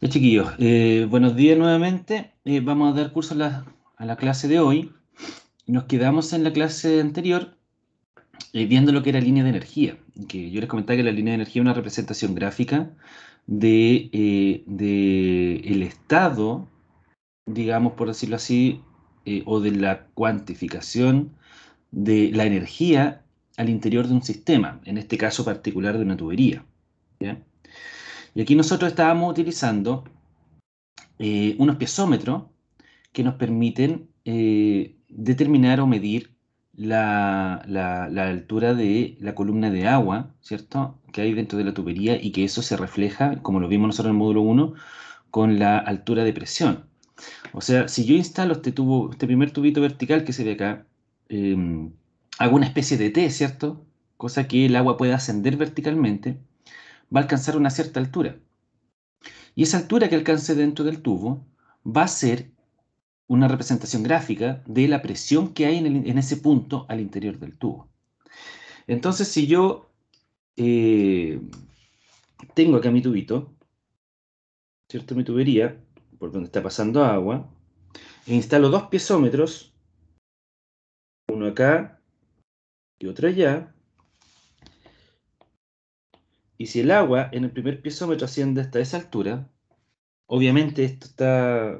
Ya, chiquillos, buenos días nuevamente. Vamos a dar curso a la clase de hoy. Nos quedamos en la clase anterior viendo lo que era línea de energía. Que yo les comentaba que la línea de energía es una representación gráfica de el estado, digamos por decirlo así, o de la cuantificación de la energía al interior de un sistema, en este caso particular de una tubería. ¿Ya? Y aquí nosotros estábamos utilizando unos piezómetros que nos permiten determinar o medir la altura de la columna de agua, ¿cierto? Que hay dentro de la tubería y que eso se refleja, como lo vimos nosotros en el módulo 1, con la altura de presión. O sea, si yo instalo este tubo, este primer tubito vertical que se ve acá, hago una especie de T, ¿cierto? Cosa que el agua pueda ascender verticalmente, va a alcanzar una cierta altura. Y esa altura que alcance dentro del tubo va a ser una representación gráfica de la presión que hay en ese punto al interior del tubo. Entonces, si yo eh, tengo acá mi tubito, ¿cierto? Mi tubería, por donde está pasando agua, e instalo dos piezómetros, uno acá y otro allá, y si el agua en el primer piezómetro asciende hasta esa altura, obviamente esto está...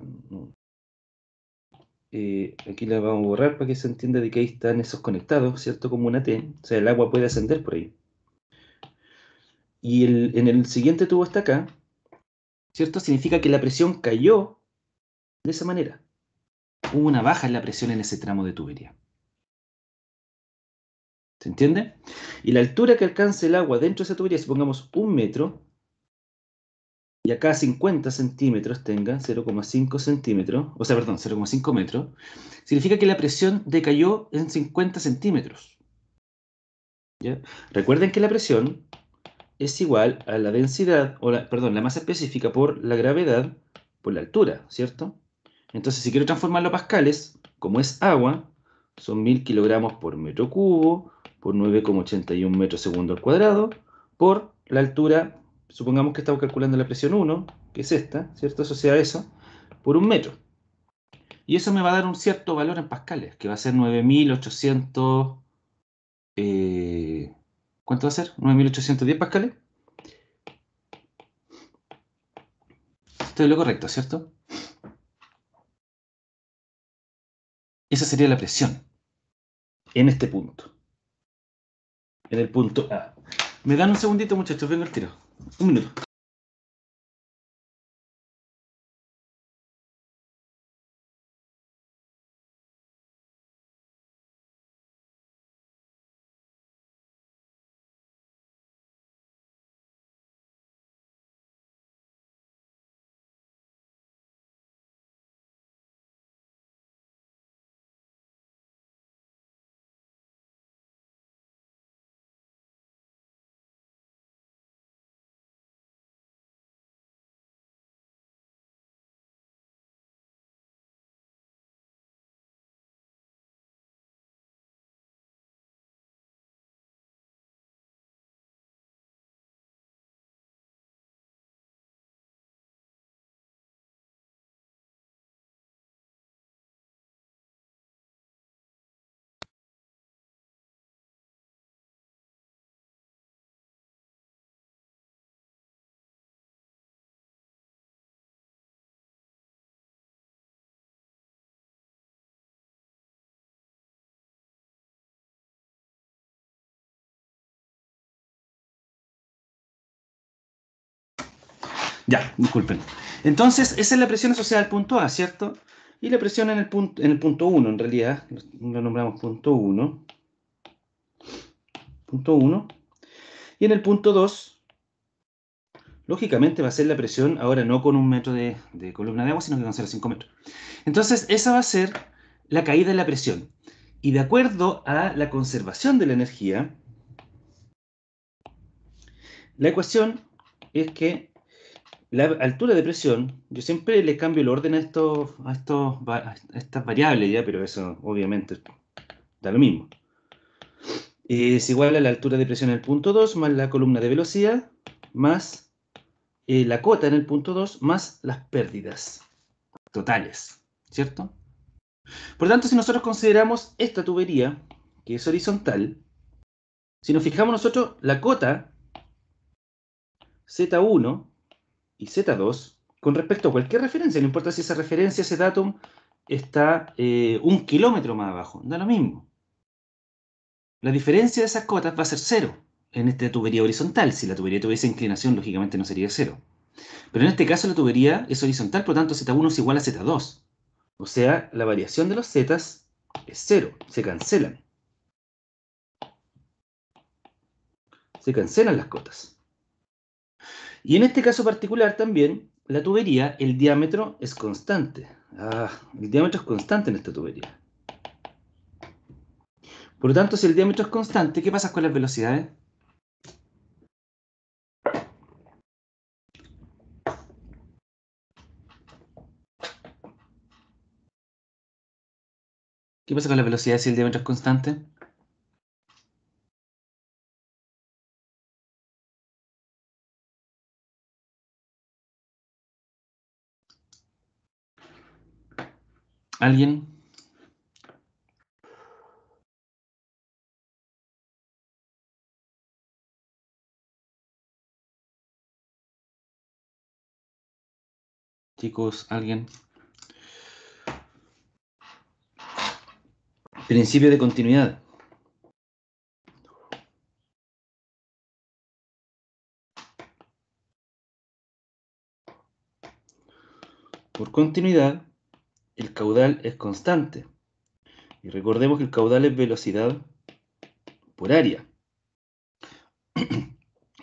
aquí la vamos a borrar para que se entienda de que ahí están esos conectados, ¿cierto? Como una T, o sea, el agua puede ascender por ahí. Y en el siguiente tubo está acá, ¿cierto? Significa que la presión cayó de esa manera. Hubo una baja en la presión en ese tramo de tubería. ¿Se entiende? Y la altura que alcance el agua dentro de esa tubería, si pongamos 1 metro, y acá 50 centímetros tenga, 0,5 centímetros, o sea, perdón, 0,5 metros, significa que la presión decayó en 50 centímetros. ¿Ya? Recuerden que la presión es igual a la densidad, perdón, la masa específica por la gravedad por la altura, ¿cierto? Entonces, si quiero transformarlo a pascales, como es agua, son 1000 kilogramos por metro cubo, por 9,81 metros segundo al cuadrado, por la altura, supongamos que estamos calculando la presión 1, que es esta, ¿cierto? Asociada a eso, por 1 metro. Y eso me va a dar un cierto valor en pascales, que va a ser 9800... ¿cuánto va a ser? 9810 pascales. Estoy en lo correcto, ¿cierto? Esa sería la presión en este punto. En el punto A. Me dan un segundito, muchachos, vengo al tiro. Un minuto. Ya, disculpen. Entonces, esa es la presión asociada al punto A, ¿cierto? Y la presión en el punto 1, en realidad, lo nombramos punto 1. Punto 1. Y en el punto 2, lógicamente va a ser la presión, ahora no con 1 metro de columna de agua, sino que con 0,5 metros. Entonces, esa va a ser la caída de la presión. Y de acuerdo a la conservación de la energía, la ecuación es que la altura de presión, yo siempre le cambio el orden a estas variables, ya, pero eso obviamente da lo mismo. Es igual a la altura de presión en el punto 2 más la columna de velocidad más la cota en el punto 2 más las pérdidas totales, ¿cierto? Por lo tanto, si nosotros consideramos esta tubería, que es horizontal, si nos fijamos nosotros, la cota Z1 y Z2, con respecto a cualquier referencia, no importa si esa referencia, ese datum, está 1 kilómetro más abajo, da lo mismo. La diferencia de esas cotas va a ser cero en esta tubería horizontal. Si la tubería tuviese inclinación, lógicamente no sería cero. Pero en este caso la tubería es horizontal, por lo tanto Z1 es igual a Z2. O sea, la variación de los zetas es cero, se cancelan. Se cancelan las cotas. Y en este caso particular también, la tubería, el diámetro es constante. El diámetro es constante en esta tubería. Por lo tanto, si el diámetro es constante, ¿qué pasa con las velocidades? ¿Qué pasa con las velocidades si el diámetro es constante? ¿Alguien? Chicos, ¿alguien? Principio de continuidad. Por continuidad, el caudal es constante. Y recordemos que el caudal es velocidad por área.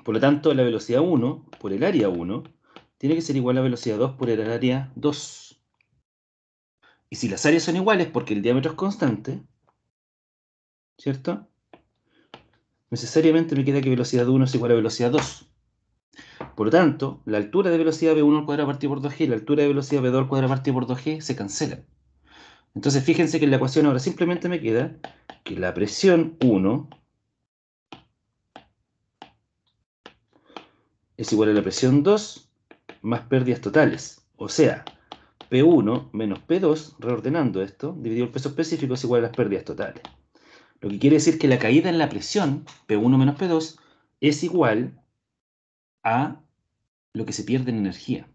Por lo tanto, la velocidad 1 por el área 1 tiene que ser igual a la velocidad 2 por el área 2. Y si las áreas son iguales porque el diámetro es constante, ¿cierto? Necesariamente me queda que velocidad 1 es igual a velocidad 2. Por lo tanto, la altura de velocidad v1 al cuadrado partido por 2g y la altura de velocidad v2 al cuadrado partido por 2g se cancelan. Entonces, fíjense que en la ecuación ahora simplemente me queda que la presión 1 es igual a la presión 2 más pérdidas totales. O sea, P1 menos P2, reordenando esto, dividido el peso específico es igual a las pérdidas totales. Lo que quiere decir que la caída en la presión, P1 menos P2, es igual a lo que se pierde en energía.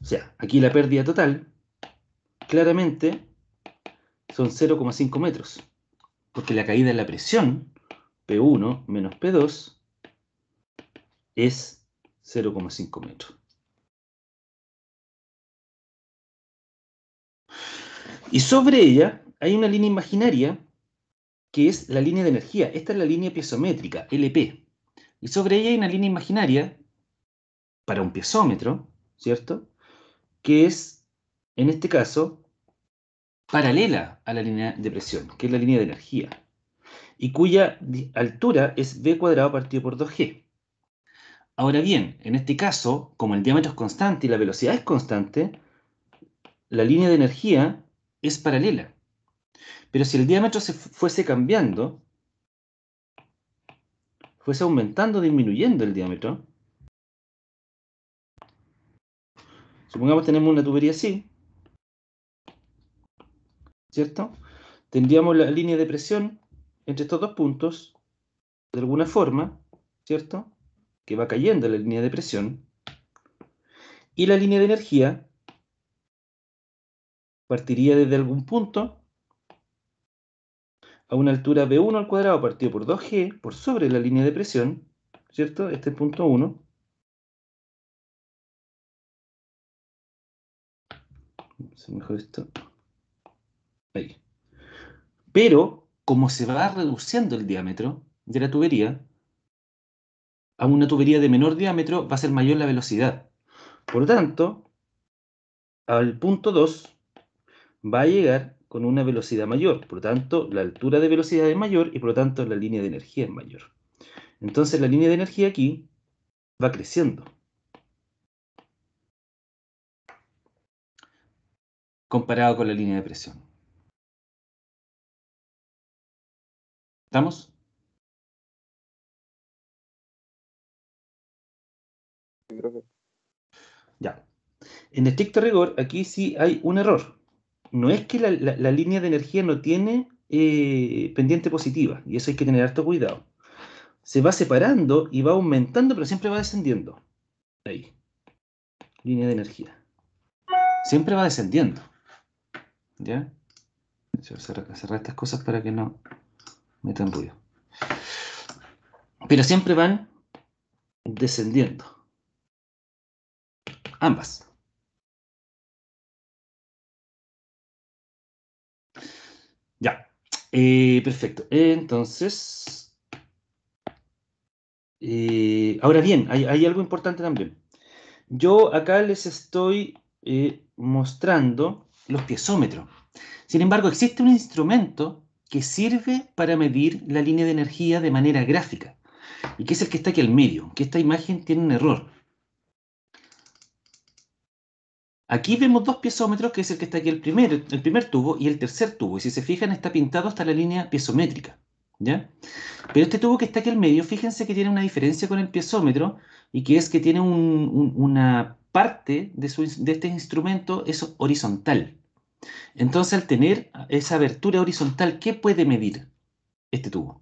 O sea, aquí la pérdida total, claramente, son 0,5 metros. Porque la caída en la presión, P1 menos P2, es 0,5 metros. Y sobre ella hay una línea imaginaria que es la línea de energía. Esta es la línea piezométrica, LP. Y sobre ella hay una línea imaginaria para un piezómetro, ¿cierto? Que es, en este caso, paralela a la línea de presión, que es la línea de energía, y cuya altura es v cuadrado partido por 2g. Ahora bien, en este caso, como el diámetro es constante y la velocidad es constante, la línea de energía es paralela. Pero si el diámetro se fuese cambiando, fuese aumentando o disminuyendo el diámetro, supongamos tenemos una tubería así, ¿cierto? Tendríamos la línea de presión entre estos dos puntos, de alguna forma, ¿cierto? Que va cayendo la línea de presión, y la línea de energía partiría desde algún punto a una altura V1 al cuadrado partido por 2G por sobre la línea de presión, ¿cierto? Este es el punto 1. Mejor esto. Ahí. Pero, como se va reduciendo el diámetro de la tubería, a una tubería de menor diámetro va a ser mayor la velocidad. Por lo tanto, al punto 2 va a llegar con una velocidad mayor. Por lo tanto, la altura de velocidad es mayor y por lo tanto la línea de energía es mayor. Entonces la línea de energía aquí va creciendo, comparado con la línea de presión. ¿Estamos? profe. Ya. En estricto rigor, aquí sí hay un error. No es que la línea de energía no tiene pendiente positiva, y eso hay que tener harto cuidado. Se va separando y va aumentando, pero siempre va descendiendo. Ahí. Línea de energía. Siempre va descendiendo. ¿Ya? Voy a cerrar estas cosas para que no metan ruido. Pero siempre van descendiendo. Ambas. Ya. Perfecto. Entonces, ahora bien, hay algo importante también. Yo acá les estoy mostrando los piezómetros. Sin embargo, existe un instrumento que sirve para medir la línea de energía de manera gráfica, y que es el que está aquí al medio, que esta imagen tiene un error. Aquí vemos dos piezómetros, que es el que está aquí el primer tubo y el tercer tubo, y si se fijan está pintado hasta la línea piezométrica, ¿ya? Pero este tubo que está aquí al medio, fíjense que tiene una diferencia con el piezómetro, y que es que tiene una parte de este instrumento es horizontal. Entonces, al tener esa abertura horizontal, ¿qué puede medir este tubo?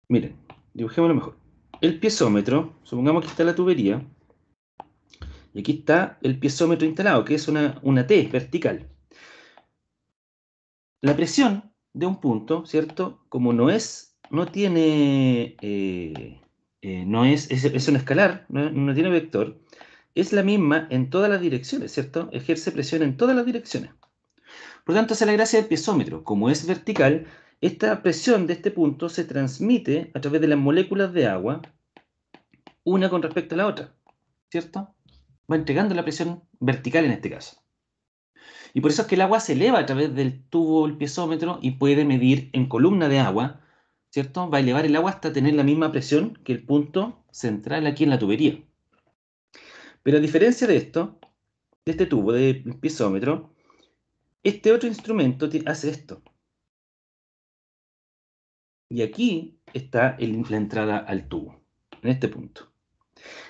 Miren, dibujémoslo mejor. El piezómetro, supongamos que está la tubería, y aquí está el piezómetro instalado, que es una T vertical. La presión de un punto, ¿cierto? Como no tiene, es un escalar, no tiene vector, es la misma en todas las direcciones, ¿cierto? Ejerce presión en todas las direcciones. Por lo tanto, esa es la gracia del piezómetro. Como es vertical, esta presión de este punto se transmite a través de las moléculas de agua, una con respecto a la otra, ¿cierto? Va entregando la presión vertical en este caso. Y por eso es que el agua se eleva a través del tubo, el piezómetro, y puede medir en columna de agua, ¿cierto? Va a elevar el agua hasta tener la misma presión que el punto central aquí en la tubería. Pero a diferencia de esto, de este tubo de piezómetro, este otro instrumento hace esto. Y aquí está la entrada al tubo, en este punto.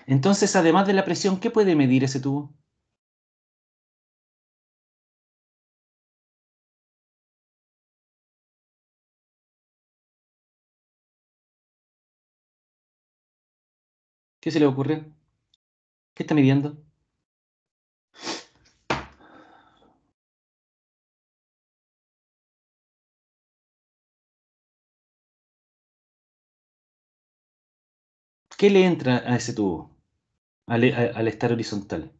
Entonces, además de la presión, ¿qué puede medir ese tubo? ¿Qué se le ocurre? ¿Qué está midiendo? ¿Qué le entra a ese tubo al estar horizontal?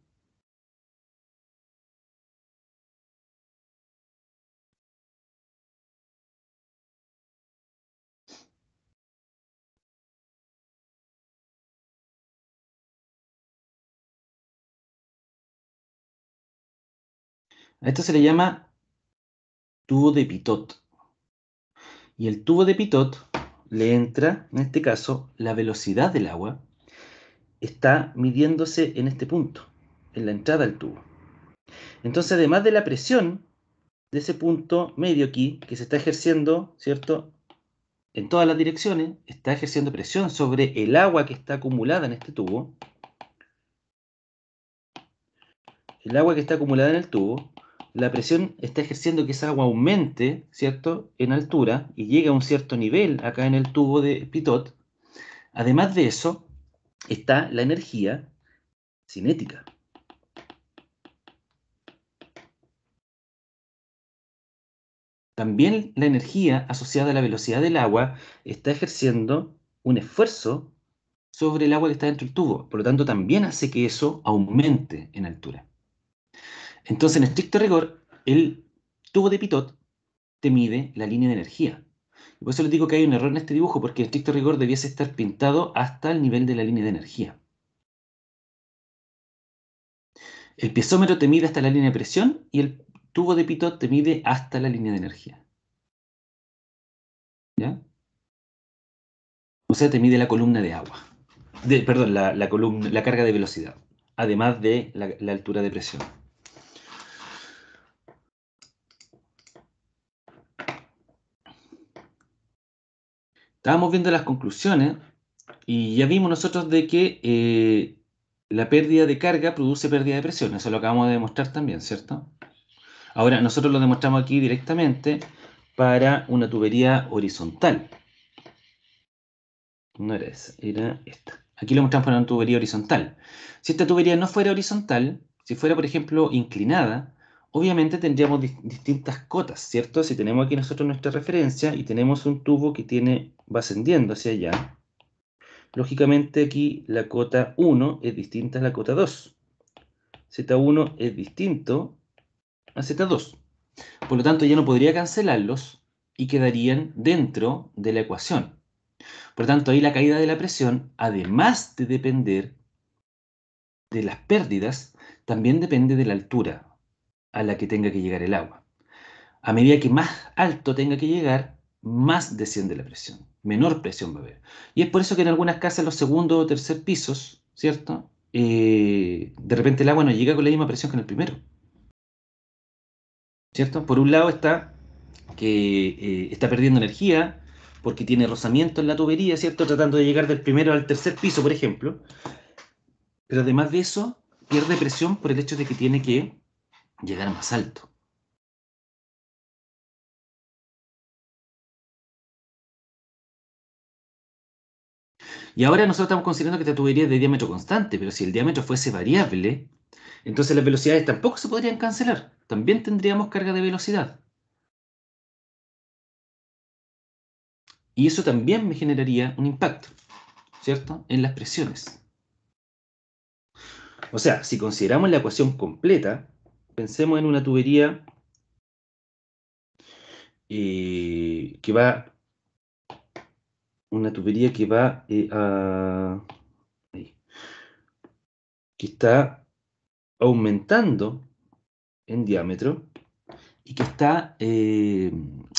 A esto se le llama tubo de Pitot. Y el tubo de Pitot le entra, en este caso, la velocidad del agua está midiéndose en este punto, en la entrada al tubo. Entonces, además de la presión de ese punto medio aquí, que se está ejerciendo, ¿cierto? En todas las direcciones, está ejerciendo presión sobre el agua que está acumulada en este tubo. El agua que está acumulada en el tubo, la presión está ejerciendo que esa agua aumente, ¿cierto? En altura y llegue a un cierto nivel acá en el tubo de Pitot. Además de eso, está la energía cinética. También la energía asociada a la velocidad del agua está ejerciendo un esfuerzo sobre el agua que está dentro del tubo. Por lo tanto, también hace que eso aumente en altura. Entonces, en estricto rigor, el tubo de Pitot te mide la línea de energía. Y por eso les digo que hay un error en este dibujo, porque en estricto rigor debiese estar pintado hasta el nivel de la línea de energía. El piezómetro te mide hasta la línea de presión y el tubo de Pitot te mide hasta la línea de energía. ¿Ya? O sea, te mide la columna de agua. Perdón, la carga de velocidad, además de la altura de presión. Estábamos viendo las conclusiones y ya vimos nosotros de que la pérdida de carga produce pérdida de presión. Eso lo acabamos de demostrar también, ¿cierto? Ahora, nosotros lo demostramos aquí directamente para una tubería horizontal. No era esa, era esta. Aquí lo mostramos para una tubería horizontal. Si esta tubería no fuera horizontal, si fuera, por ejemplo, inclinada, obviamente tendríamos distintas cotas, ¿cierto? Si tenemos aquí nosotros nuestra referencia y tenemos un tubo que va ascendiendo hacia allá, lógicamente aquí la cota 1 es distinta a la cota 2. Z1 es distinto a Z2. Por lo tanto, ya no podría cancelarlos y quedarían dentro de la ecuación. Por lo tanto, ahí la caída de la presión, además de depender de las pérdidas, también depende de la altura a la que tenga que llegar el agua. A medida que más alto tenga que llegar, más desciende la presión, menor presión va a haber. Y es por eso que en algunas casas, los segundos o tercer pisos, ¿cierto? De repente el agua no llega con la misma presión que en el primero, ¿cierto? Por un lado está que está perdiendo energía porque tiene rozamiento en la tubería, ¿cierto? Tratando de llegar del primero al tercer piso, por ejemplo. Pero además de eso, pierde presión por el hecho de que tiene que llegar más alto. Y ahora nosotros estamos considerando que esta tubería es de diámetro constante, pero si el diámetro fuese variable, entonces las velocidades tampoco se podrían cancelar. También tendríamos carga de velocidad. Y eso también me generaría un impacto, ¿cierto? En las presiones. O sea, si consideramos la ecuación completa, pensemos en una tubería que va, ahí, que está aumentando en diámetro y que está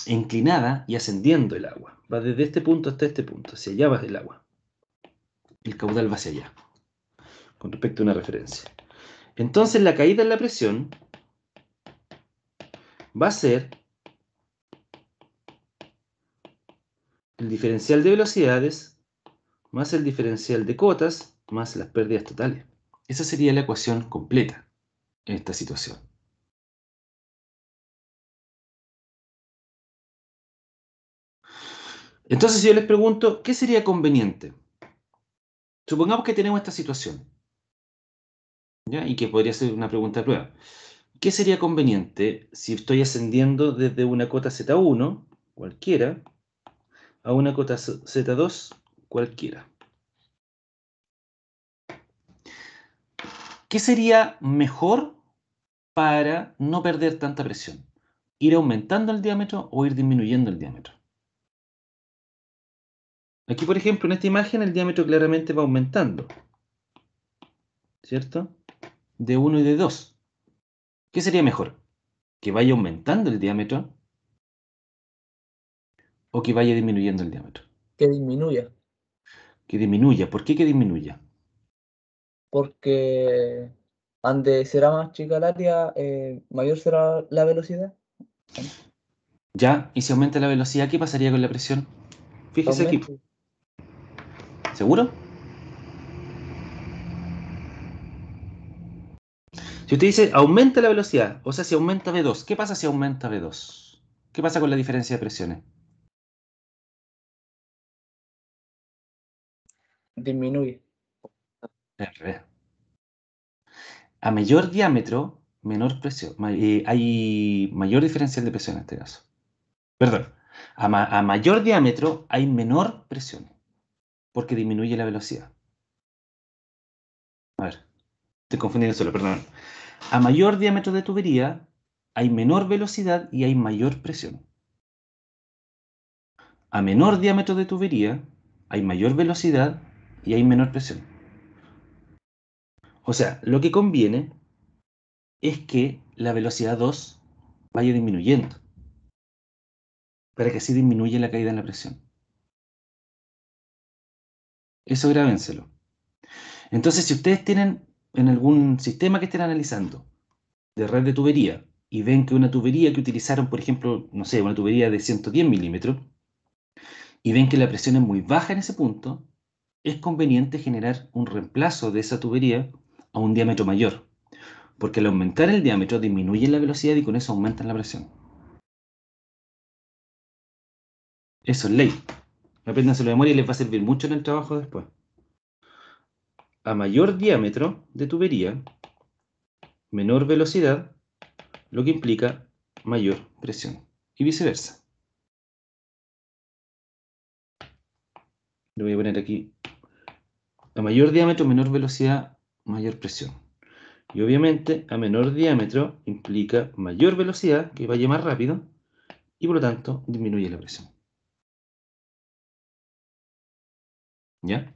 inclinada y ascendiendo el agua. Va desde este punto hasta este punto, hacia allá va el agua. El caudal va hacia allá, con respecto a una referencia. Entonces la caída en la presión va a ser el diferencial de velocidades más el diferencial de cotas más las pérdidas totales. Esa sería la ecuación completa en esta situación. Entonces, si yo les pregunto, ¿qué sería conveniente? Supongamos que tenemos esta situación, ¿ya? Y que podría ser una pregunta de prueba. ¿Qué sería conveniente si estoy ascendiendo desde una cota Z1, cualquiera, a una cota Z2, cualquiera? ¿Qué sería mejor para no perder tanta presión? ¿Ir aumentando el diámetro o ir disminuyendo el diámetro? Aquí, por ejemplo, en esta imagen el diámetro claramente va aumentando, ¿cierto? De 1 y de 2. ¿Qué sería mejor? ¿Que vaya aumentando el diámetro o que vaya disminuyendo el diámetro? Que disminuya, Que disminuya. ¿Por qué que disminuya? porque donde será más chica el área, mayor será la velocidad. Ya, y si aumenta la velocidad, ¿qué pasaría con la presión? Fíjese aquí. Aumenta. ¿Seguro? Si usted dice aumenta la velocidad, o sea, si aumenta V2, ¿qué pasa si aumenta V2? ¿Qué pasa con la diferencia de presiones? Disminuye. Al revés. A mayor diámetro, menor presión. Hay mayor diferencial de presión en este caso. Perdón. A mayor diámetro hay menor presión, porque disminuye la velocidad. A ver, estoy confundiendo solo, perdón. A mayor diámetro de tubería hay menor velocidad y hay mayor presión. A menor diámetro de tubería hay mayor velocidad y hay menor presión. O sea, lo que conviene es que la velocidad 2 vaya disminuyendo, para que así disminuya la caída en la presión. Eso grábenselo. Entonces, si ustedes tienen en algún sistema que estén analizando de red de tubería y ven que una tubería que utilizaron, por ejemplo, no sé, una tubería de 110 milímetros, y ven que la presión es muy baja en ese punto, es conveniente generar un reemplazo de esa tubería a un diámetro mayor, porque al aumentar el diámetro disminuye la velocidad y con eso aumentan la presión. Eso es ley. Apréndanselo de memoria y les va a servir mucho en el trabajo después. A mayor diámetro de tubería, menor velocidad, lo que implica mayor presión. Y viceversa. Le voy a poner aquí, a mayor diámetro, menor velocidad, mayor presión. Y obviamente, a menor diámetro implica mayor velocidad, que vaya más rápido, y por lo tanto disminuye la presión. ¿Ya?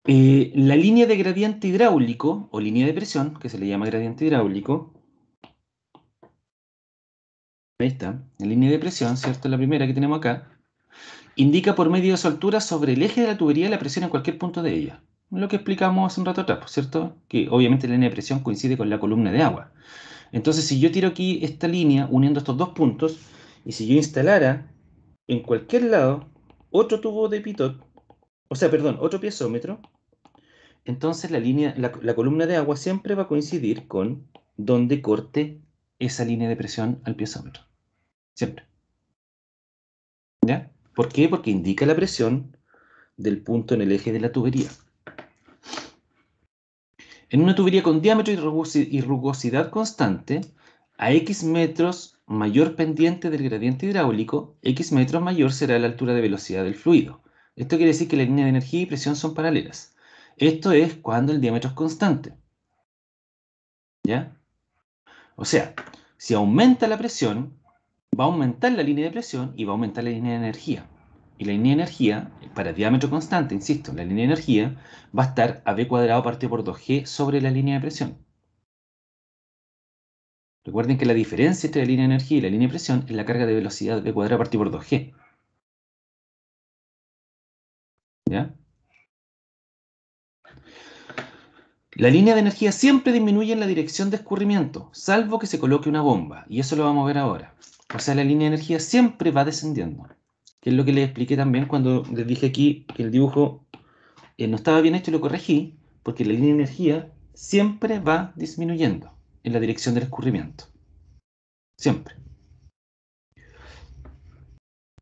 La línea de gradiente hidráulico, o línea de presión, que se le llama gradiente hidráulico, ahí está, la línea de presión, ¿cierto? La primera que tenemos acá, indica por medio de su altura sobre el eje de la tubería la presión en cualquier punto de ella. Lo que explicamos hace un rato atrás, ¿cierto? Que obviamente la línea de presión coincide con la columna de agua. Entonces, si yo tiro aquí esta línea uniendo estos dos puntos, y si yo instalara en cualquier lado otro tubo de pitot, o sea, perdón, otro piezómetro, entonces la columna de agua siempre va a coincidir con donde corte esa línea de presión al piezómetro. Siempre. ¿Ya? ¿Por qué? Porque indica la presión del punto en el eje de la tubería. En una tubería con diámetro y rugosidad constante, a X metros mayor pendiente del gradiente hidráulico, X metros mayor será la altura de velocidad del fluido. Esto quiere decir que la línea de energía y presión son paralelas. Esto es cuando el diámetro es constante. ¿Ya? O sea, si aumenta la presión, va a aumentar la línea de presión y va a aumentar la línea de energía. Y la línea de energía, para diámetro constante, insisto, la línea de energía va a estar a b cuadrado partido por 2g sobre la línea de presión. Recuerden que la diferencia entre la línea de energía y la línea de presión es la carga de velocidad b cuadrado partido por 2g. ¿Ya? La línea de energía siempre disminuye en la dirección de escurrimiento, salvo que se coloque una bomba, y eso lo vamos a ver ahora. O sea, la línea de energía siempre va descendiendo, que es lo que les expliqué también cuando les dije aquí que el dibujo no estaba bien hecho y lo corregí, porque la línea de energía siempre va disminuyendo en la dirección del escurrimiento. Siempre.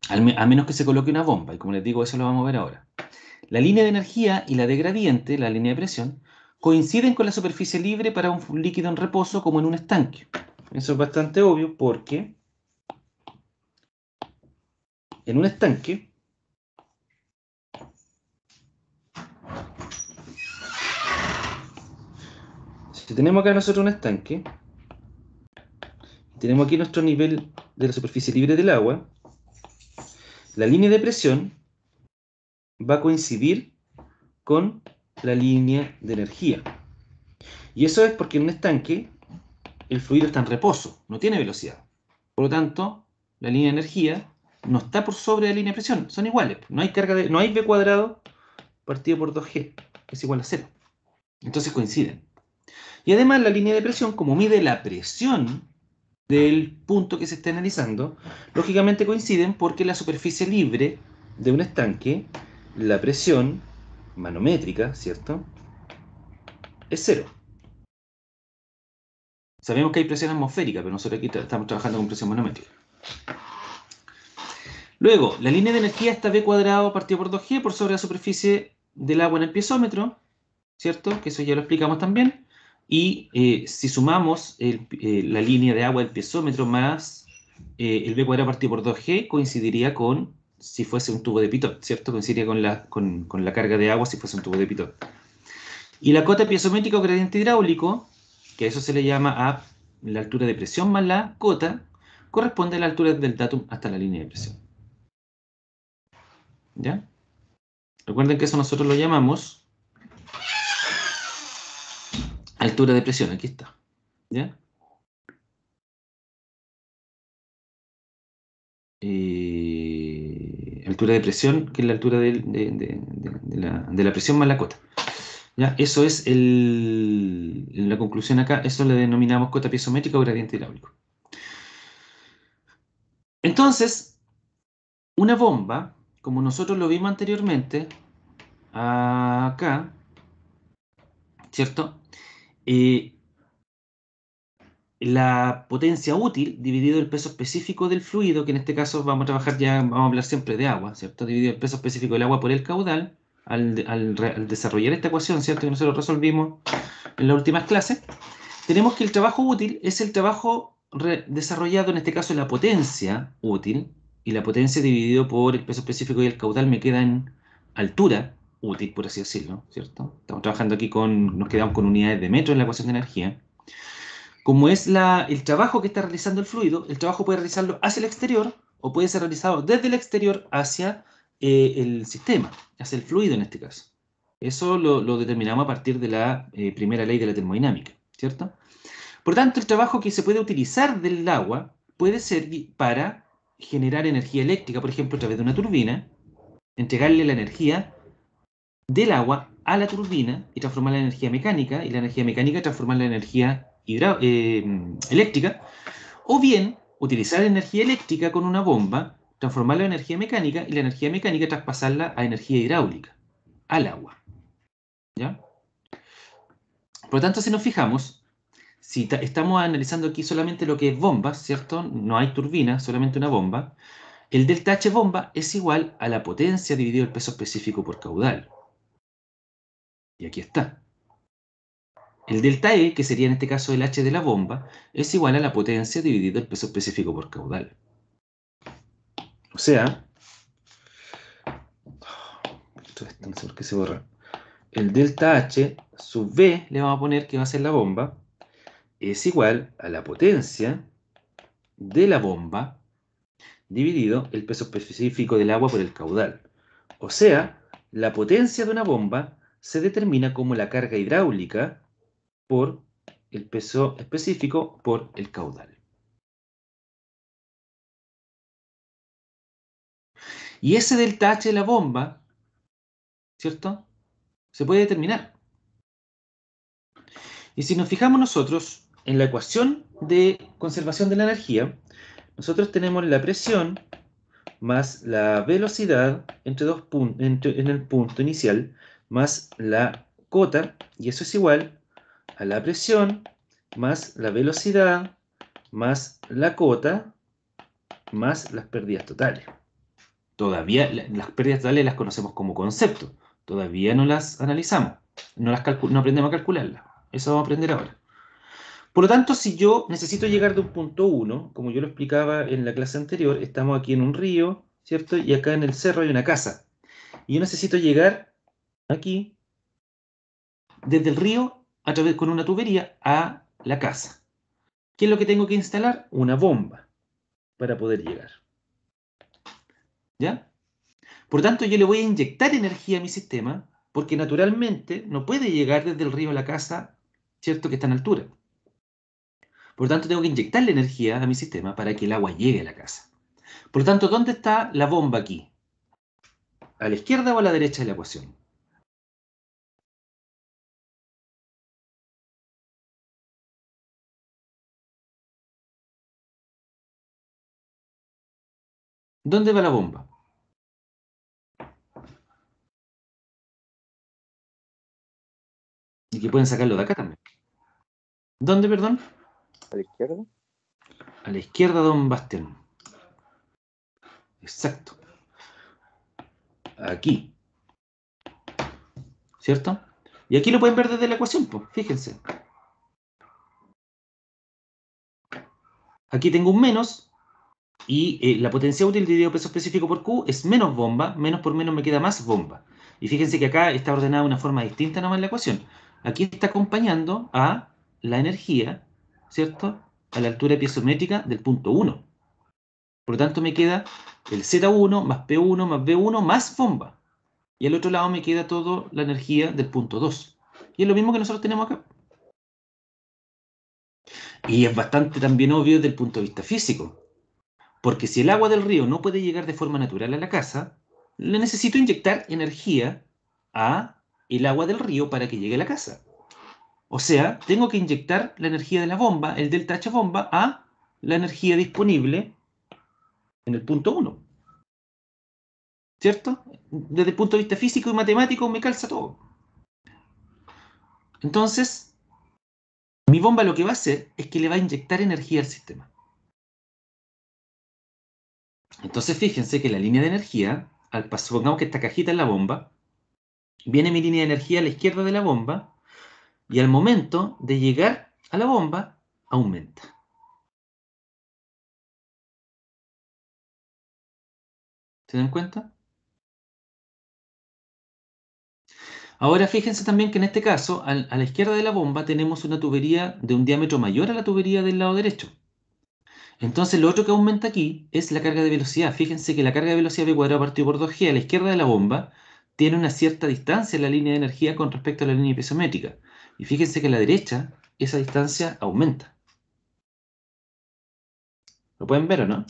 A menos que se coloque una bomba, y como les digo, eso lo vamos a ver ahora. La línea de energía y la de gradiente, la línea de presión, coinciden con la superficie libre para un líquido en reposo como en un estanque. Eso es bastante obvio porque en un estanque, si tenemos acá nosotros un estanque, tenemos aquí nuestro nivel de la superficie libre del agua, la línea de presión va a coincidir con la línea de energía. Y eso es porque en un estanque el fluido está en reposo, no tiene velocidad. Por lo tanto, la línea de energía no está por sobre la línea de presión, son iguales. No hay b cuadrado partido por 2g, que es igual a 0. Entonces coinciden. Y además la línea de presión, como mide la presión del punto que se está analizando, lógicamente coinciden porque la superficie libre de un estanque, la presión manométrica, ¿cierto? Es 0. Sabemos que hay presión atmosférica, pero nosotros aquí estamos trabajando con presión manométrica. Luego, la línea de energía está b cuadrado partido por 2g por sobre la superficie del agua en el piezómetro, ¿cierto? Que eso ya lo explicamos también. Y si sumamos la línea de agua del piezómetro más el b cuadrado partido por 2g, coincidiría con si fuese un tubo de pitot, ¿cierto? Coincidiría con la carga de agua si fuese un tubo de pitot. Y la cota piezométrica o gradiente hidráulico, que a eso se le llama a la altura de presión más la cota, corresponde a la altura del datum hasta la línea de presión. ¿Ya? Recuerden que eso nosotros lo llamamos altura de presión, aquí está. ¿Ya? Altura de presión, que es la altura de la presión más la cota. ¿Ya? Eso es la conclusión acá, eso le denominamos cota piezométrica o gradiente hidráulico. Entonces, una bomba, como nosotros lo vimos anteriormente, acá, ¿cierto? Eh, la potencia útil dividido el peso específico del fluido, que en este caso vamos a trabajar ya, vamos a hablar siempre de agua, ¿cierto? Dividido el peso específico del agua por el caudal, al desarrollar esta ecuación, ¿cierto? Que nosotros resolvimos en las últimas clases, tenemos que el trabajo útil es el trabajo desarrollado, en este caso la potencia útil, y la potencia dividido por el peso específico y el caudal me queda en altura útil, por así decirlo, ¿cierto? Estamos trabajando aquí nos quedamos con unidades de metro en la ecuación de energía. Como es el trabajo que está realizando el fluido, el trabajo puede realizarlo hacia el exterior o puede ser realizado desde el exterior hacia el sistema, hacia el fluido en este caso. Eso lo determinamos a partir de la primera ley de la termodinámica, ¿cierto? Por tanto, el trabajo que se puede utilizar del agua puede servir para generar energía eléctrica, por ejemplo, a través de una turbina, entregarle la energía del agua a la turbina y transformarla en energía mecánica, y la energía mecánica transformarla en energía eléctrica, o bien utilizar energía eléctrica con una bomba, transformarla en energía mecánica y la energía mecánica traspasarla a energía hidráulica, al agua. ¿Ya? Por lo tanto, si nos fijamos, si estamos analizando aquí solamente lo que es bombas, ¿cierto? No hay turbina, solamente una bomba. El delta H bomba es igual a la potencia dividido el peso específico por caudal. Y aquí está. El delta E, que sería en este caso el H de la bomba, es igual a la potencia dividido el peso específico por caudal. O sea, esto no sé por qué se borra. El delta H sub V, le vamos a poner que va a ser la bomba, es igual a la potencia de la bomba dividido el peso específico del agua por el caudal. O sea, la potencia de una bomba se determina como la carga hidráulica por el peso específico por el caudal. Y ese delta H de la bomba, ¿cierto? Se puede determinar. Y si nos fijamos nosotros en la ecuación de conservación de la energía, nosotros tenemos la presión más la velocidad entre en el punto inicial, más la cota, y eso es igual a la presión más la velocidad más la cota más las pérdidas totales. Todavía las pérdidas totales las conocemos como concepto, todavía no las analizamos, no aprendemos a calcularlas. Eso vamos a aprender ahora. Por lo tanto, si yo necesito llegar de un punto 1, como yo lo explicaba en la clase anterior, estamos aquí en un río, ¿cierto? Y acá en el cerro hay una casa. Y yo necesito llegar aquí, desde el río, a través con una tubería, a la casa. ¿Qué es lo que tengo que instalar? Una bomba para poder llegar. ¿Ya? Por tanto, yo le voy a inyectar energía a mi sistema, porque naturalmente no puede llegar desde el río a la casa, ¿cierto? Que está en altura. Por lo tanto, tengo que inyectarle energía a mi sistema para que el agua llegue a la casa. Por lo tanto, ¿dónde está la bomba aquí? ¿A la izquierda o a la derecha de la ecuación? ¿Dónde va la bomba? Y que pueden sacarlo de acá también. ¿Dónde, perdón? ¿A la izquierda? A la izquierda, don Bastián. Exacto. Aquí. ¿Cierto? Y aquí lo pueden ver desde la ecuación, pues, fíjense. Aquí tengo un menos, y la potencia útil dividido peso específico por Q es menos bomba, menos por menos me queda más bomba. Y fíjense que acá está ordenada de una forma distinta nomás en la ecuación. Aquí está acompañando a la energía, ¿cierto? A la altura piezométrica del punto 1. Por lo tanto me queda el Z1 más P1 más B1 más bomba. Y al otro lado me queda toda la energía del punto 2. Y es lo mismo que nosotros tenemos acá. Y es bastante también obvio desde el punto de vista físico. Porque si el agua del río no puede llegar de forma natural a la casa, le necesito inyectar energía a el agua del río para que llegue a la casa. O sea, tengo que inyectar la energía de la bomba, el delta H bomba, a la energía disponible en el punto 1, ¿cierto? Desde el punto de vista físico y matemático me calza todo. Entonces, mi bomba lo que va a hacer es que le va a inyectar energía al sistema. Entonces, fíjense que la línea de energía, supongamos que esta cajita es la bomba, viene mi línea de energía a la izquierda de la bomba y al momento de llegar a la bomba, aumenta. ¿Se dan cuenta? Ahora fíjense también que en este caso, a la izquierda de la bomba tenemos una tubería de un diámetro mayor a la tubería del lado derecho. Entonces lo otro que aumenta aquí es la carga de velocidad. Fíjense que la carga de velocidad v cuadrado partido por 2g a la izquierda de la bomba tiene una cierta distancia en la línea de energía con respecto a la línea isométrica. Y fíjense que a la derecha esa distancia aumenta. ¿Lo pueden ver o no?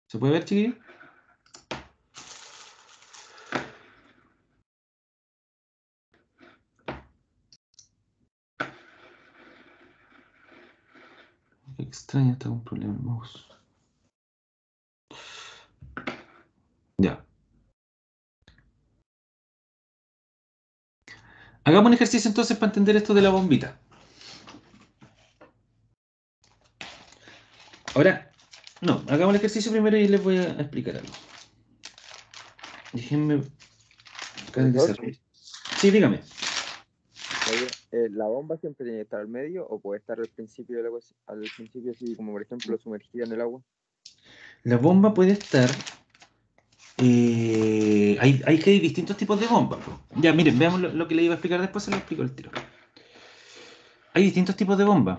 ¿Se puede ver, chiquillos? Qué extraño, está con problema el mouse. Ya. Hagamos un ejercicio entonces para entender esto de la bombita. Ahora, no, hagamos el ejercicio primero y les voy a explicar algo. Déjenme Profesor, cargar. Sí, dígame. oye, ¿la bomba siempre tiene que estar al medio o puede estar al principio del agua, al principio así como por ejemplo sumergida en el agua? La bomba puede estar. Hay distintos tipos de bombas. Ya, miren, veamos lo que le iba a explicar después, se lo explico el tiro. Hay distintos tipos de bombas.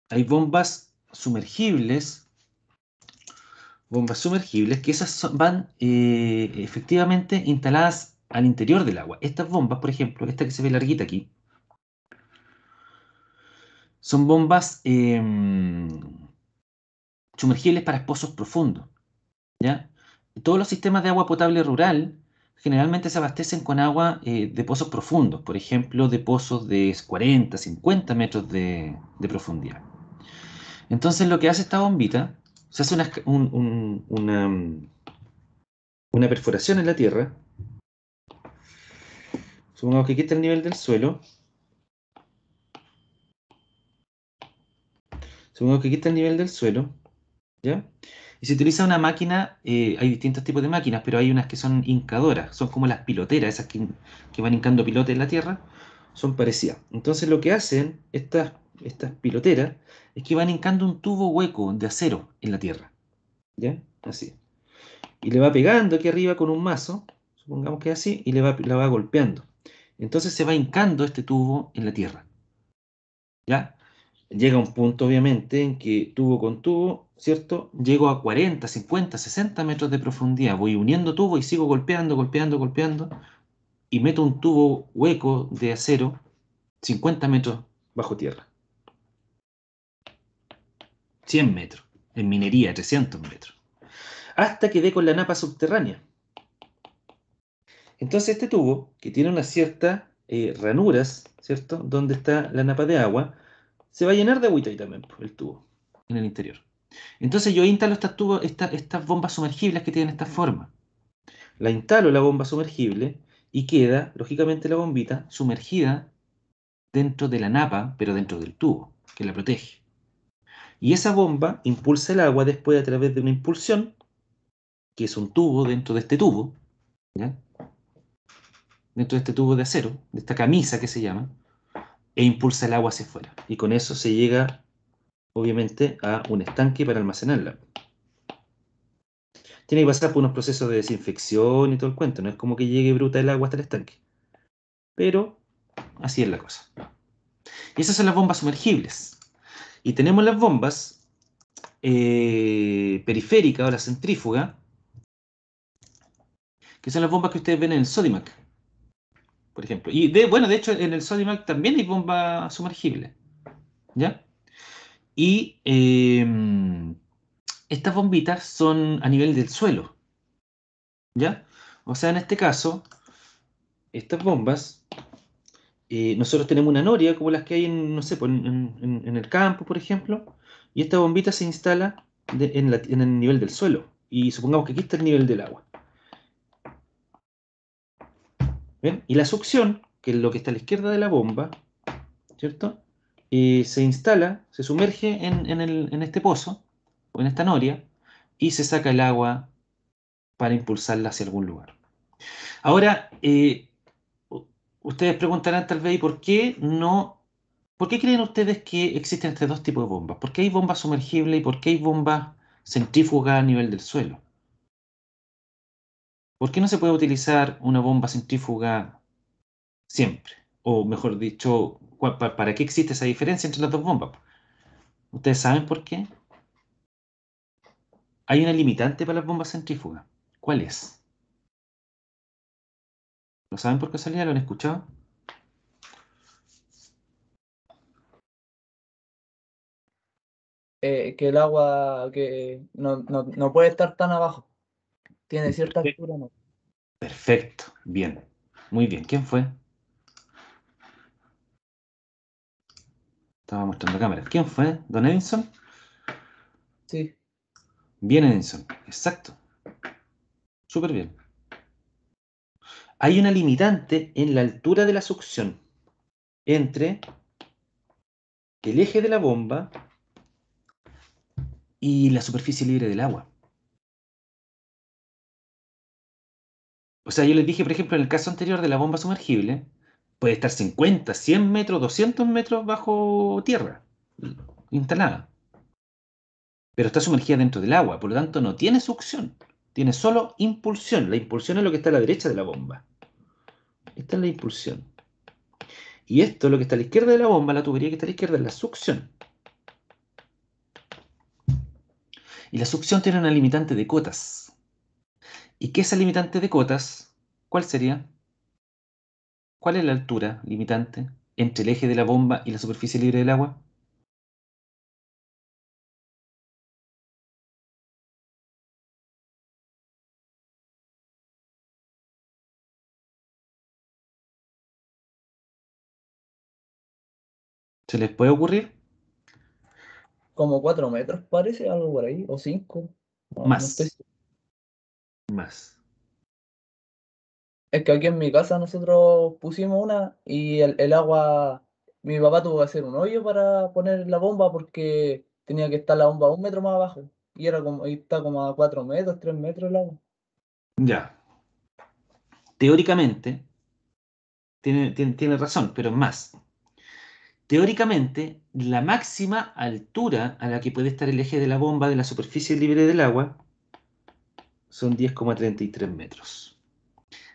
Hay bombas sumergibles, que esas van efectivamente instaladas al interior del agua. Estas bombas, por ejemplo, esta que se ve larguita aquí, son bombas sumergibles para pozos profundos, ¿ya? Todos los sistemas de agua potable rural generalmente se abastecen con agua de pozos profundos, por ejemplo, de pozos de 40, 50 metros de profundidad. Entonces lo que hace esta bombita, se hace una perforación en la tierra, supongamos que aquí está el nivel del suelo, supongamos que aquí está el nivel del suelo, ¿ya? Y se utiliza una máquina, hay distintos tipos de máquinas, pero hay unas que son hincadoras, son como las piloteras, esas que van hincando pilotes en la tierra, son parecidas. Entonces lo que hacen estas piloteras es que van hincando un tubo hueco de acero en la tierra, ¿ya? Así. Y le va pegando aquí arriba con un mazo, supongamos que es así, y la va golpeando. Entonces se va hincando este tubo en la tierra, ¿ya? Llega un punto, obviamente, en que tubo con tubo, ¿cierto? Llego a 40, 50, 60 metros de profundidad. Voy uniendo tubo y sigo golpeando, golpeando, golpeando. Y meto un tubo hueco de acero 50 metros bajo tierra. 100 metros. En minería, 300 metros. Hasta que dé con la napa subterránea. Entonces este tubo, que tiene unas ciertas ranuras, ¿cierto? Donde está la napa de agua, se va a llenar de agüita ahí también, el tubo, en el interior. Entonces yo instalo estas bombas sumergibles que tienen esta forma. La instalo la bomba sumergible y queda, lógicamente, la bombita sumergida dentro de la napa, pero dentro del tubo, que la protege. Y esa bomba impulsa el agua después a través de una impulsión, que es un tubo dentro de este tubo, ¿ya? Dentro de este tubo de acero, de esta camisa que se llama, e impulsa el agua hacia afuera. Y con eso se llega, obviamente, a un estanque para almacenarla. Tiene que pasar por unos procesos de desinfección y todo el cuento, no es como que llegue bruta el agua hasta el estanque. Pero así es la cosa. Y esas son las bombas sumergibles. Y tenemos las bombas periféricas o la centrífuga, que son las bombas que ustedes ven en el Sodimac, por ejemplo. Y bueno, de hecho en el Sodimac también hay bombas sumergibles, ¿ya? Y estas bombitas son a nivel del suelo, ¿ya? O sea, en este caso, estas bombas nosotros tenemos una noria como las que hay en, no sé, pues, en el campo, por ejemplo, y esta bombita se instala en el nivel del suelo. Y supongamos que aquí está el nivel del agua. ¿Ven? Y la succión, que es lo que está a la izquierda de la bomba, ¿cierto? Se instala, se sumerge en este pozo, o en esta noria, y se saca el agua para impulsarla hacia algún lugar. Ahora, ustedes preguntarán tal vez, ¿y por qué no? ¿Por qué creen ustedes que existen estos dos tipos de bombas? ¿Por qué hay bombas sumergibles y por qué hay bombas centrífugas a nivel del suelo? ¿Por qué no se puede utilizar una bomba centrífuga siempre? O mejor dicho, ¿para qué existe esa diferencia entre las dos bombas? ¿Ustedes saben por qué? Hay una limitante para las bombas centrífugas. ¿Cuál es? ¿Lo saben por casualidad? ¿Lo han escuchado? Que el agua que no puede estar tan abajo. Tiene cierta altura, ¿no? Perfecto, bien, muy bien. ¿Quién fue? Estaba mostrando cámara. ¿Quién fue? ¿Don Edinson? Sí. Bien, Edinson, exacto. Súper bien. Hay una limitante en la altura de la succión entre el eje de la bomba y la superficie libre del agua. O sea, yo les dije, por ejemplo, en el caso anterior de la bomba sumergible, puede estar 50, 100 metros, 200 metros bajo tierra, instalada. Pero está sumergida dentro del agua, por lo tanto no tiene succión, tiene solo impulsión. La impulsión es lo que está a la derecha de la bomba. Esta es la impulsión. Y esto, lo que está a la izquierda de la bomba, la tubería que está a la izquierda, es la succión. Y la succión tiene una limitante de cotas. ¿Y qué es esa limitante de cotas? ¿Cuál sería? ¿Cuál es la altura limitante entre el eje de la bomba y la superficie libre del agua? ¿Se les puede ocurrir? Como 4 metros parece, algo por ahí, o 5. No estoy Más, seguro. más. Es que aquí en mi casa nosotros pusimos una y el agua, mi papá tuvo que hacer un hoyo para poner la bomba porque tenía que estar la bomba 1 metro más abajo. Y está como a 4 metros, 3 metros el agua. Ya. Teóricamente, tiene razón, pero más. Teóricamente, la máxima altura a la que puede estar el eje de la bomba de la superficie libre del agua son 10,33 metros.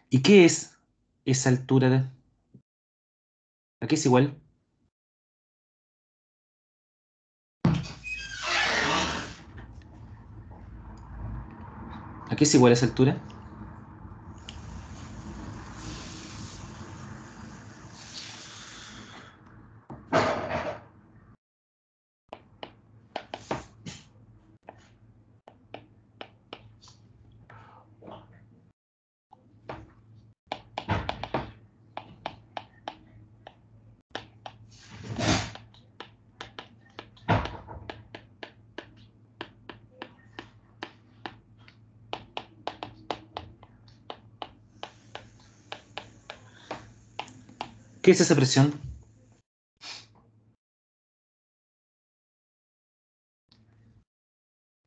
¿Y qué es esa altura? ¿A qué es igual? ¿A qué es igual esa altura? ¿Qué es esa presión?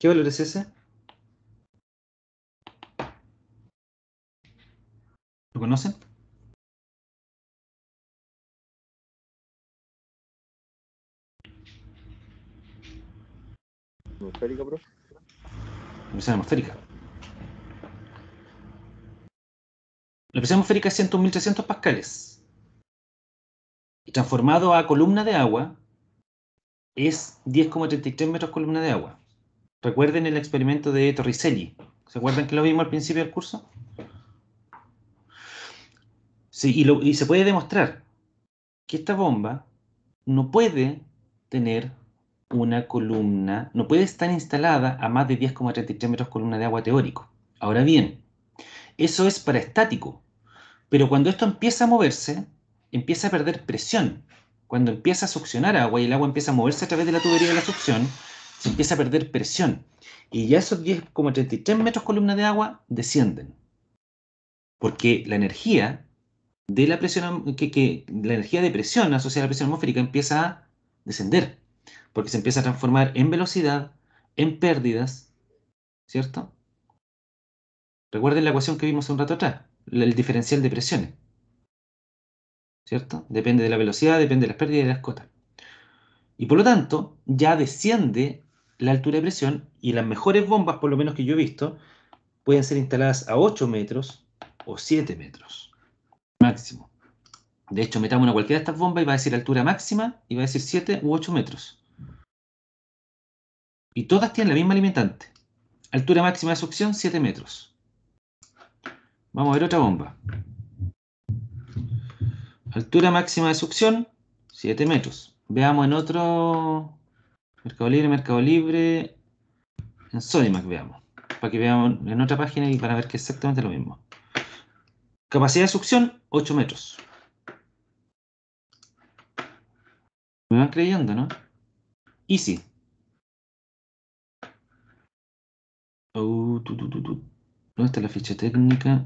¿Qué valor es ese? ¿Lo conocen? Atmosférica, profe. La presión atmosférica. La presión atmosférica es 101.300 pascales. Y transformado a columna de agua es 10,33 metros columna de agua. Recuerden el experimento de Torricelli. ¿Se acuerdan que lo vimos al principio del curso? Sí, y se puede demostrar que esta bomba no puede tener una columna, no puede estar instalada a más de 10,33 metros columna de agua teórico. Ahora bien, eso es para estático, pero cuando esto empieza a moverse, empieza a perder presión. Cuando empieza a succionar agua y el agua empieza a moverse a través de la tubería de la succión, se empieza a perder presión. Y ya esos 10,33 metros columna de agua descienden. Porque la energía de la presión, la energía de presión asociada a la presión atmosférica empieza a descender. Porque se empieza a transformar en velocidad, en pérdidas, ¿cierto? Recuerden la ecuación que vimos un rato atrás, el diferencial de presiones, ¿cierto? Depende de la velocidad, depende de las pérdidas y de las cotas. Y por lo tanto, ya desciende la altura de presión y las mejores bombas, por lo menos que yo he visto, pueden ser instaladas a 8 metros o 7 metros máximo. De hecho, metamos una cualquiera de estas bombas y va a decir altura máxima y va a decir 7 u 8 metros. Y todas tienen la misma limitante. Altura máxima de succión, 7 metros. Vamos a ver otra bomba. Altura máxima de succión, 7 metros. Veamos en otro... Mercado Libre, en Sodimac veamos. Para que veamos en otra página y para ver que es exactamente lo mismo. Capacidad de succión, 8 metros. Me van creyendo, ¿no? Easy. ¿Dónde está la ficha técnica?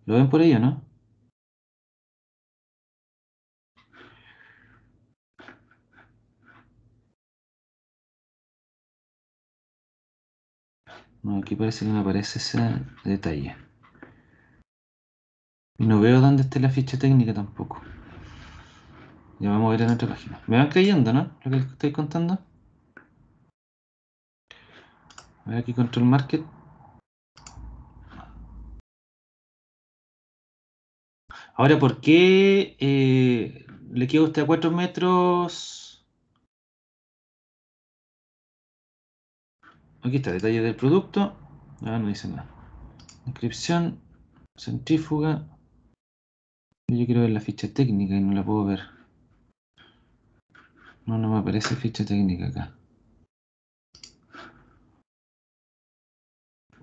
¿Lo ven por ahí o no? No, aquí parece que no aparece ese detalle. Y no veo dónde está la ficha técnica tampoco. Ya vamos a ver en otra página. ¿Me van creyendo, no? Lo que les estoy contando. A ver aquí Control Market. Ahora, ¿por qué le queda a usted a 4 metros? Aquí está, detalle del producto. Ah, no dice nada. Descripción, centrífuga. Yo quiero ver la ficha técnica y no la puedo ver. No, no me aparece ficha técnica acá.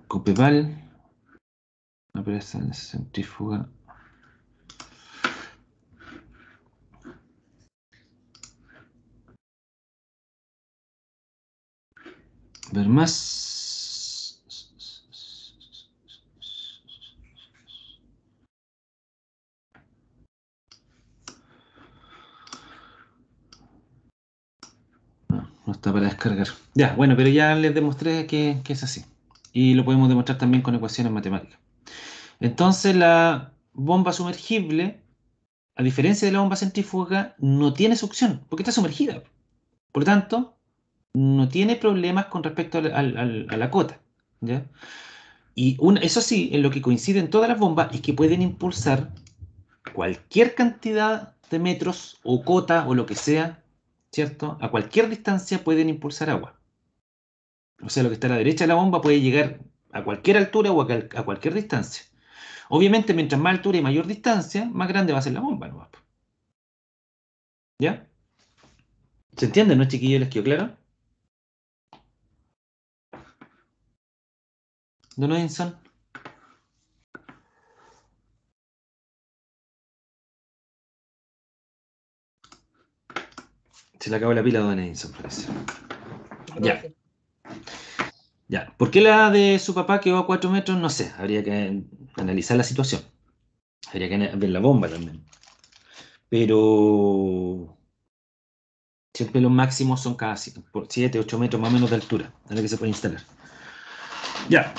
Copepal. No aparece en centrífuga. Ver más. No está para descargar. Ya, bueno, pero ya les demostré que es así. Y lo podemos demostrar también con ecuaciones matemáticas. Entonces la bomba sumergible, a diferencia de la bomba centrífuga, no tiene succión, porque está sumergida. Por lo tanto, no tiene problemas con respecto a la cota. ¿Ya? Y eso sí, en lo que coinciden todas las bombas es que pueden impulsar cualquier cantidad de metros o cota o lo que sea, ¿cierto? A cualquier distancia pueden impulsar agua. O sea, lo que está a la derecha de la bomba puede llegar a cualquier altura o a cualquier distancia. Obviamente, mientras más altura y mayor distancia, más grande va a ser la bomba, ¿no? ¿Ya? ¿Se entiende, no, chiquillos? ¿Les quedó claro? ¿Don Edinson? Se le acabó la pila a Don Edinson, parece. Ya. Ya. ¿Por qué la de su papá quedó a 4 metros? No sé. Habría que analizar la situación. Habría que ver la bomba también. Pero siempre los máximos son cada 7, 8 metros más o menos de altura a la que se puede instalar. Ya.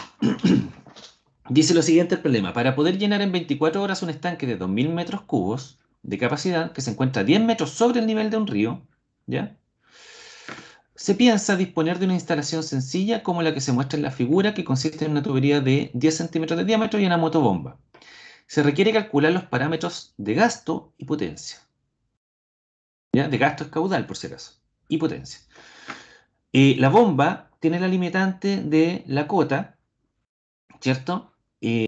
Dice lo siguiente el problema. Para poder llenar en 24 horas un estanque de 2000 metros cubos de capacidad que se encuentra a 10 metros sobre el nivel de un río, ¿ya? Se piensa disponer de una instalación sencilla como la que se muestra en la figura, que consiste en una tubería de 10 centímetros de diámetro y una motobomba. Se requiere calcular los parámetros de gasto y potencia. ¿Ya? De gasto es caudal, por si acaso. Y potencia. La bomba tiene la limitante de la cota, ¿cierto?